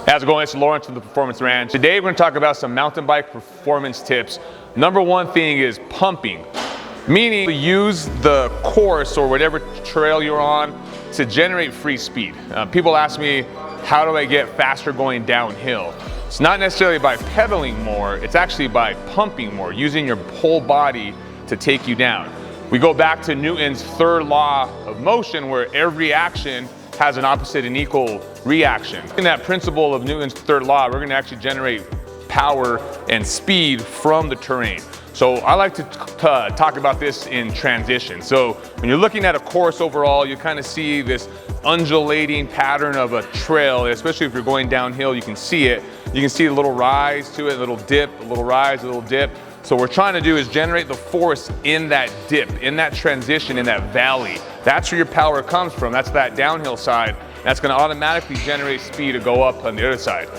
How's it going? It's Lawrence from the Performance Ranch. Today we're going to talk about some mountain bike performance tips. Number one thing is pumping, meaning use the course or whatever trail you're on to generate free speed. People ask me, how do I get faster going downhill? It's not necessarily by pedaling more, it's actually by pumping more, using your whole body to take you down. We go back to Newton's third law of motion, where every action has an opposite and equal reaction. In that principle of Newton's third law, we're going to actually generate power and speed from the terrain. So I like to talk about this in transition. So when you're looking at a course overall, you kind of see this undulating pattern of a trail, especially if you're going downhill, you can see it. You can see a little rise to it, a little dip, a little rise, a little dip. So what we're trying to do is generate the force in that dip, in that transition, in that valley. That's where your power comes from. That's that downhill side. That's going to automatically generate speed to go up on the other side.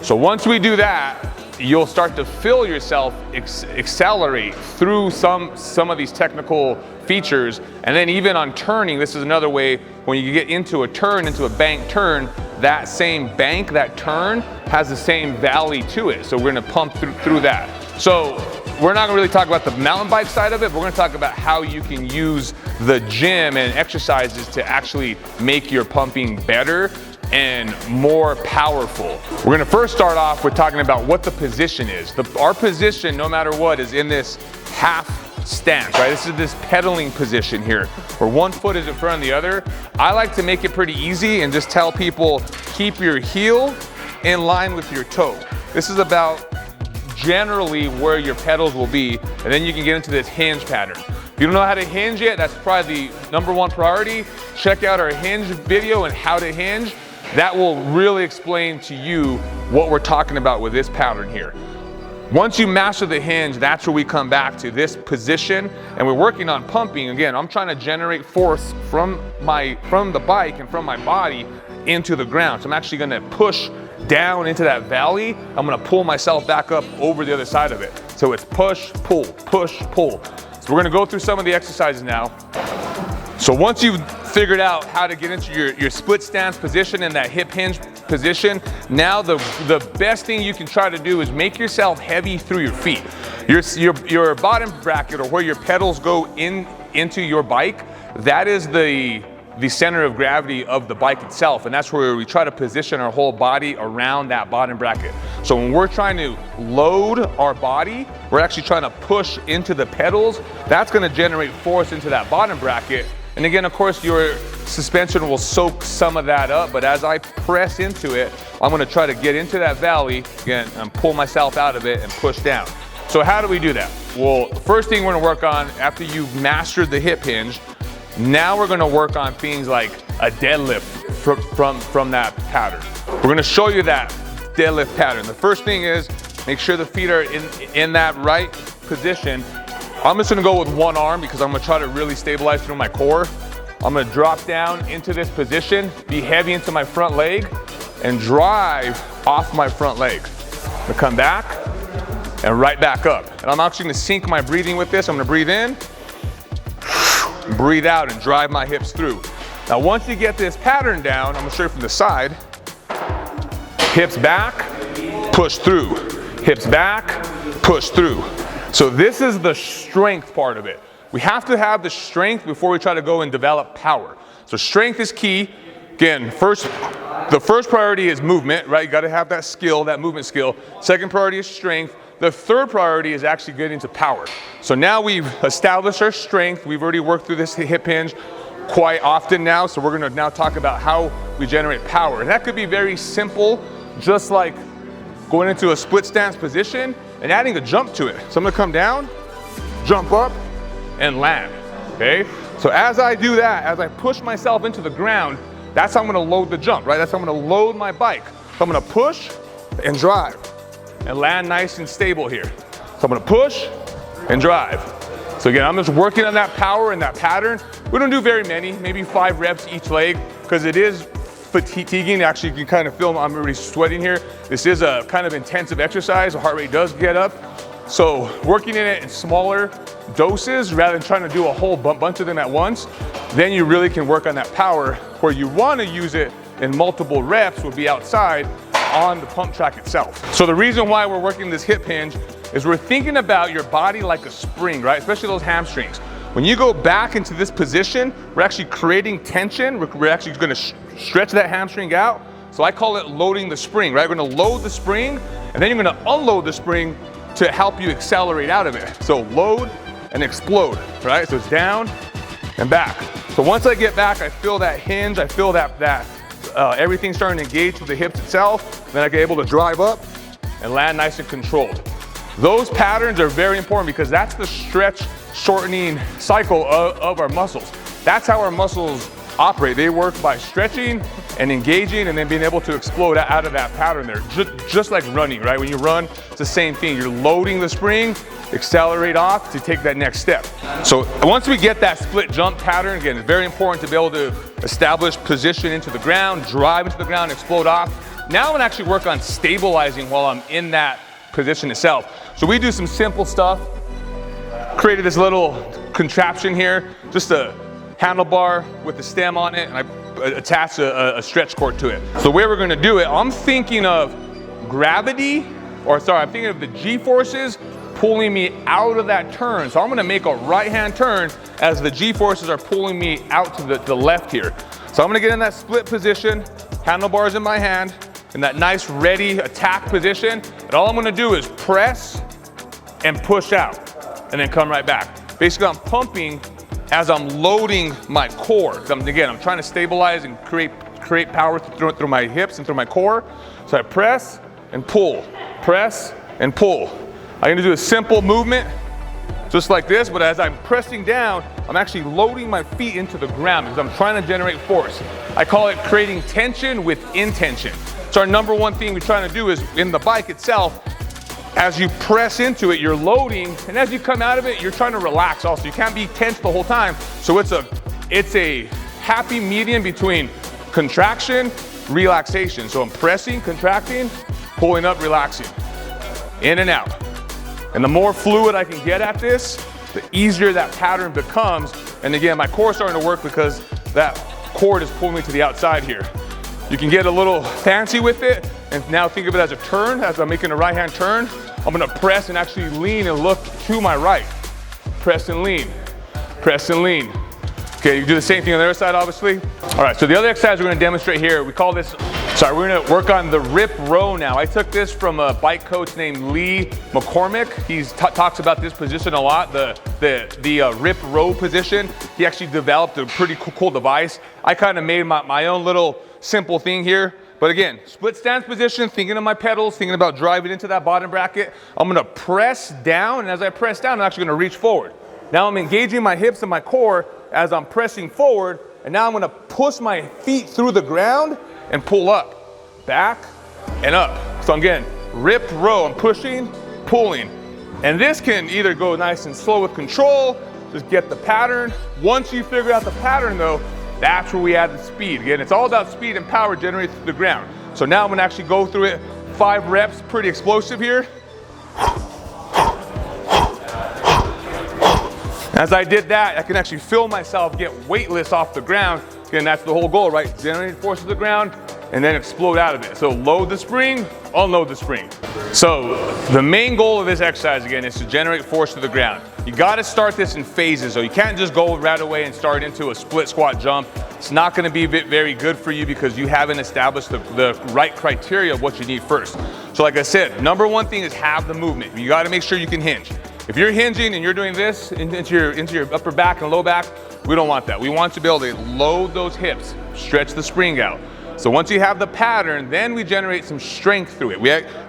So once we do that, you'll start to feel yourself accelerate through some of these technical features. And then even on turning, this is another way, when you get into a turn, into a bank turn, that same bank, that turn, has the same valley to it. So we're going to pump through that. So we're not going to really talk about the mountain bike side of it, but we're going to talk about how you can use the gym and exercises to actually make your pumping better and more powerful. We're going to first start off with talking about what the position is. Our position, no matter what, is in this half stance, right? This is this pedaling position here, where one foot is in front of the other. I like to make it pretty easy and just tell people, keep your heel in line with your toe. This is about generally where your pedals will be, and then you can get into this hinge pattern. If you don't know how to hinge yet, that's probably the number one priority. Check out our hinge video and how to hinge. That will really explain to you what we're talking about with this pattern here. Once you master the hinge, that's where we come back to this position, and we're working on pumping. Again, I'm trying to generate force from the bike and from my body into the ground. So I'm actually gonna push down into that valley. I'm gonna pull myself back up over the other side of it. So it's push, pull, push, pull. So we're gonna go through some of the exercises now. So once you've figured out how to get into your split stance position and that hip hinge position, now the best thing you can try to do is make yourself heavy through your feet. Your bottom bracket, or where your pedals go into your bike, that is the center of gravity of the bike itself, and that's where we try to position our whole body around that bottom bracket. So when we're trying to load our body, we're actually trying to push into the pedals. That's going to generate force into that bottom bracket. And again, of course, your suspension will soak some of that up, but as I press into it, I'm going to try to get into that valley again and pull myself out of it and push down. So how do we do that? Well, the first thing we're going to work on after you've mastered the hip hinge, now we're going to work on things like a deadlift from that pattern. We're going to show you that deadlift pattern. The first thing is make sure the feet are in that right position. I'm just going to go with one arm because I'm going to try to really stabilize through my core. I'm going to drop down into this position, be heavy into my front leg, and drive off my front leg. I'm going to come back and right back up. And I'm actually going to sync my breathing with this. I'm going to breathe in, breathe out, and drive my hips through. Now once you get this pattern down, I'm going to show you from the side. Hips back, push through. Hips back, push through. So this is the strength part of it. We have to have the strength before we try to go and develop power. So strength is key. Again, the first priority is movement, right? You got to have that skill, that movement skill. Second priority is strength. The third priority is actually getting to power. So now we've established our strength. We've already worked through this hip hinge quite often now. So we're going to now talk about how we generate power. And that could be very simple, just like going into a split stance position and adding a jump to it. So I'm going to come down, jump up, and land, okay? So as I do that, as I push myself into the ground, that's how I'm going to load the jump, right? That's how I'm going to load my bike. So I'm going to push and drive and land nice and stable here. So I'm going to push and drive. So again, I'm just working on that power and that pattern. We don't do very many, maybe 5 reps each leg, because it is fatiguing. Actually, you can kind of feel I'm already sweating here. This is a kind of intensive exercise. The heart rate does get up. So working in it in smaller doses rather than trying to do a whole bunch of them at once, then you really can work on that power. Where you want to use it in multiple reps would be outside, on the pump track itself. So the reason why we're working this hip hinge is we're thinking about your body like a spring, right? Especially those hamstrings. When you go back into this position, we're actually creating tension. We're actually gonna stretch that hamstring out. So I call it loading the spring, right? We're gonna load the spring, and then you're gonna unload the spring to help you accelerate out of it. So load and explode, right? So it's down and back. So once I get back, I feel that hinge, I feel that everything starting to engage with the hips itself, then I get able to drive up and land nice and controlled. Those patterns are very important because that's the stretch shortening cycle of our muscles. That's how our muscles operate. They work by stretching and engaging and then being able to explode out of that pattern there. Just like running, right? When you run, it's the same thing. You're loading the spring, accelerate off to take that next step. So once we get that split jump pattern, again, it's very important to be able to establish position into the ground, drive into the ground, explode off. Now I'm gonna actually work on stabilizing while I'm in that position itself. So we do some simple stuff. Created this little contraption here, just a handlebar with the stem on it, and I attach a stretch cord to it. So the way we're gonna do it, I'm thinking of gravity, I'm thinking of the G-forces pulling me out of that turn. So I'm gonna make a right-hand turn as the G-forces are pulling me out to the left here. So I'm gonna get in that split position, handlebars in my hand, in that nice ready attack position, and all I'm gonna do is press and push out, and then come right back. Basically, I'm pumping as I'm loading my core. Again, I'm trying to stabilize and create power through my hips and through my core. So I press and pull, press and pull. I'm gonna do a simple movement, just like this, but as I'm pressing down, I'm actually loading my feet into the ground because I'm trying to generate force. I call it creating tension within tension. So our number one thing we're trying to do is in the bike itself, as you press into it, you're loading, and as you come out of it, you're trying to relax also. You can't be tense the whole time. So it's a happy medium between contraction, relaxation. So I'm pressing, contracting, pulling up, relaxing, in and out. And the more fluid I can get at this, the easier that pattern becomes. And again, my core is starting to work because that cord is pulling me to the outside here. You can get a little fancy with it, and now think of it as a turn. As I'm making a right-hand turn, I'm gonna press and actually lean and look to my right. Press and lean, press and lean. Okay, you do the same thing on the other side, obviously. All right, so the other exercise we're gonna demonstrate here, we're gonna work on the rip row now. I took this from a bike coach named Lee McCormick. He talks about this position a lot, the rip row position. He actually developed a pretty cool device. I kind of made my own little simple thing here. But again, split stance position, thinking of my pedals, thinking about driving into that bottom bracket. I'm gonna press down, and as I press down, I'm actually gonna reach forward. Now I'm engaging my hips and my core as I'm pressing forward, and now I'm gonna push my feet through the ground and pull up, back, and up. So again, rip row, I'm pushing, pulling. And this can either go nice and slow with control, just get the pattern. Once you figure out the pattern though, that's where we add the speed. Again, it's all about speed and power generated through the ground. So now I'm gonna actually go through it 5 reps, pretty explosive here. As I did that, I can actually feel myself get weightless off the ground. Again, that's the whole goal, right? Generate force to the ground and then explode out of it. So load the spring, unload the spring. So the main goal of this exercise, again, is to generate force to the ground. You gotta start this in phases, so you can't just go right away and start into a split squat jump. It's not gonna be very good for you because you haven't established the right criteria of what you need first. So like I said, number one thing is have the movement. You gotta make sure you can hinge. If you're hinging and you're doing this into your upper back and low back, we don't want that. We want to be able to load those hips, stretch the spring out. So once you have the pattern, then we generate some strength through it.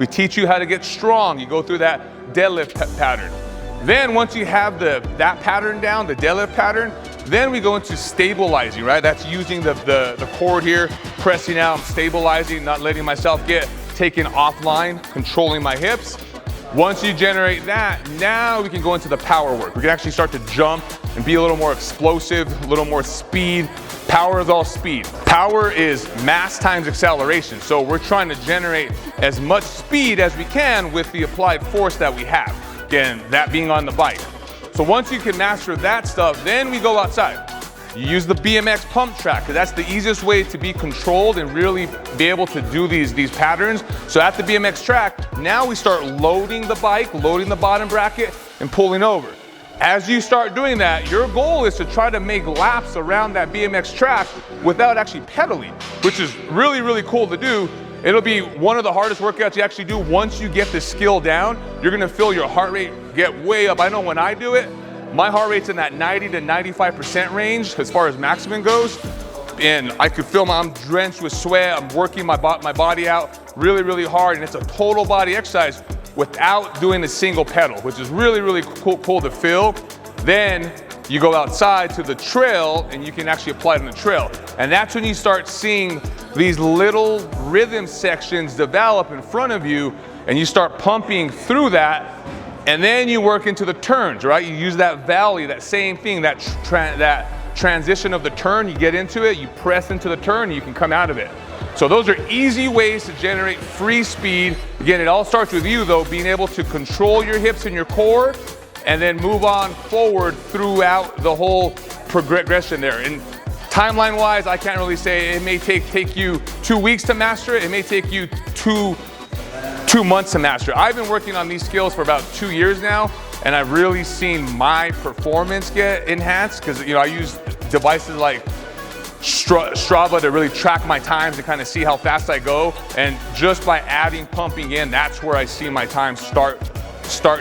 We teach you how to get strong. You go through that deadlift pattern. Then once you have that pattern down, the deadlift pattern, then we go into stabilizing, right? That's using the cord here, pressing out, stabilizing, not letting myself get taken offline, controlling my hips. Once you generate that, now we can go into the power work. We can actually start to jump and be a little more explosive, a little more speed. Power is all speed. Power is mass times acceleration. So we're trying to generate as much speed as we can with the applied force that we have. Again, that being on the bike. So once you can master that stuff, then we go outside. you use the BMX pump track, because that's the easiest way to be controlled and really be able to do these patterns. So at the BMX track, now we start loading the bike, loading the bottom bracket, and pulling over. As you start doing that, your goal is to try to make laps around that BMX track without actually pedaling, which is really, really cool to do. It'll be one of the hardest workouts you actually do. Once you get the skill down, you're gonna feel your heart rate get way up. I know when I do it, my heart rate's in that 90 to 95% range as far as maximum goes. And I could feel I'm drenched with sweat. I'm working my body out really, really hard. And it's a total body exercise without doing a single pedal, which is really, really cool to feel. Then you go outside to the trail and you can actually apply it on the trail. And that's when you start seeing these little rhythm sections develop in front of you, and you start pumping through that. And then you work into the turns, right? You use that valley, that same thing, that transition of the turn, you get into it, you press into the turn, and you can come out of it. So those are easy ways to generate free speed. Again, it all starts with you though, being able to control your hips and your core, and then move on forward throughout the whole progression there. And timeline wise, I can't really say. It may take you 2 weeks to master it. It may take you two months to master it. I've been working on these skills for about 2 years now, and I've really seen my performance get enhanced, because I use devices like Strava to really track my times and kind of see how fast I go. And just by adding pumping in, that's where I see my time start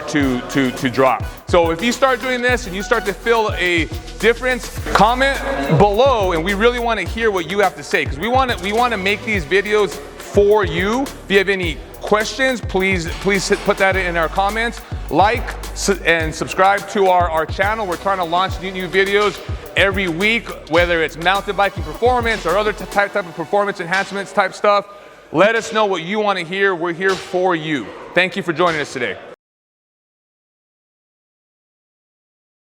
to drop. So if you start doing this and you start to feel a difference, comment below, and we really want to hear what you have to say, because we want to make these videos for you. If you have any questions, please put that in our comments. Like and subscribe to our channel. We're trying to launch new videos every week, whether it's mountain biking performance or other type of performance enhancements type stuff. Let us know what you want to hear. We're here for you. Thank you for joining us today.